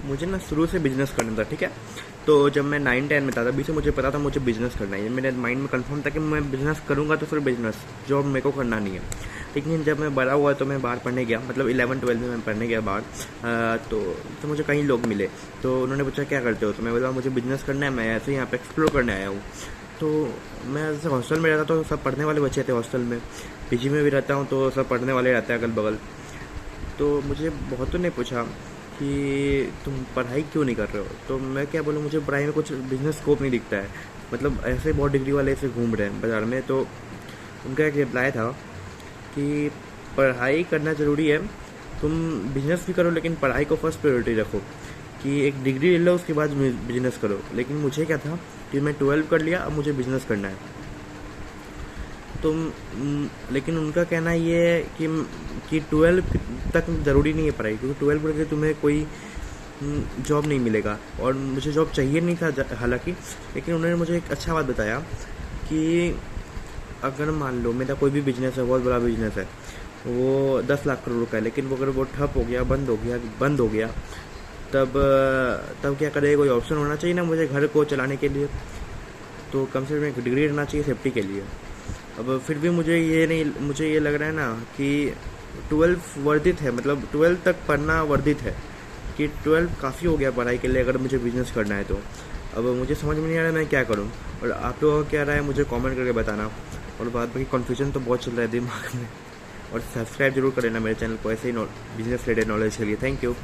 मुझे ना शुरू से बिजनेस करना था, ठीक है। तो जब मैं 9-10 में था तभी से मुझे पता था मुझे बिजनेस करना है। मेरे माइंड में कंफर्म था कि मैं बिजनेस करूँगा तो फिर बिजनेस, जॉब मेरे को करना नहीं है। लेकिन जब मैं बड़ा हुआ तो मैं बाहर पढ़ने गया, मतलब 11-12 में मैं पढ़ने गया बाहर। तो मुझे कई लोग मिले, तो उन्होंने पूछा क्या करते हो, तो मैं बोला मुझे बिजनेस करना है, मैं ऐसे यहाँ पे एक्सप्लोर करने आया हूँ। तो मैं ऐसे हॉस्टल में रहता तो सब पढ़ने वाले बच्चे थे हॉस्टल में, पीजी में भी रहता हूँ तो सब पढ़ने वाले रहते हैं अगल बगल। तो मुझे बहुतों ने पूछा कि तुम पढ़ाई क्यों नहीं कर रहे हो, तो मैं क्या बोलूँ, मुझे पढ़ाई में कुछ बिजनेस स्कोप नहीं दिखता है। मतलब ऐसे बहुत डिग्री वाले ऐसे घूम रहे हैं बाज़ार में। तो उनका एक रिप्लाई था कि पढ़ाई करना ज़रूरी है, तुम बिजनेस भी करो लेकिन पढ़ाई को फर्स्ट प्रायोरिटी रखो, कि एक डिग्री ले लो उसके बाद बिजनेस करो। लेकिन मुझे क्या था कि मैं 12 कर लिया, अब मुझे बिजनेस करना है। तो लेकिन उनका कहना ये है कि 12 तक ज़रूरी नहीं है पढ़ाई, क्योंकि 12 पढ़ के तुम्हें कोई जॉब नहीं मिलेगा, और मुझे जॉब चाहिए नहीं था हालांकि। लेकिन उन्होंने मुझे एक अच्छा बात बताया कि अगर मान लो मेरा कोई भी बिजनेस है, बहुत बड़ा बिजनेस है, वो 10 लाख करोड़ का है, लेकिन वो अगर वो ठप हो गया, बंद हो गया, तब क्या करेगा, कोई ऑप्शन होना चाहिए ना मुझे घर को चलाने के लिए। तो कम से कम एक डिग्री रहना चाहिए सेफ्टी के लिए। अब फिर भी मुझे ये लग रहा है ना कि 12 वर्दित है, मतलब 12 तक पढ़ना वर्दित है, कि 12 काफ़ी हो गया पढ़ाई के लिए अगर मुझे बिजनेस करना है तो। अब मुझे समझ में नहीं आ रहा मैं क्या करूं, और आप लोगों का क्या राय है मुझे कमेंट करके बताना। और बात बाकी कन्फ्यूजन तो बहुत चल रहा है दिमाग में। और सब्सक्राइब जरूर कर लेना मेरे चैनल को ऐसे ही बिजनेस रिलेटेड नॉलेज के लिए। Thank you.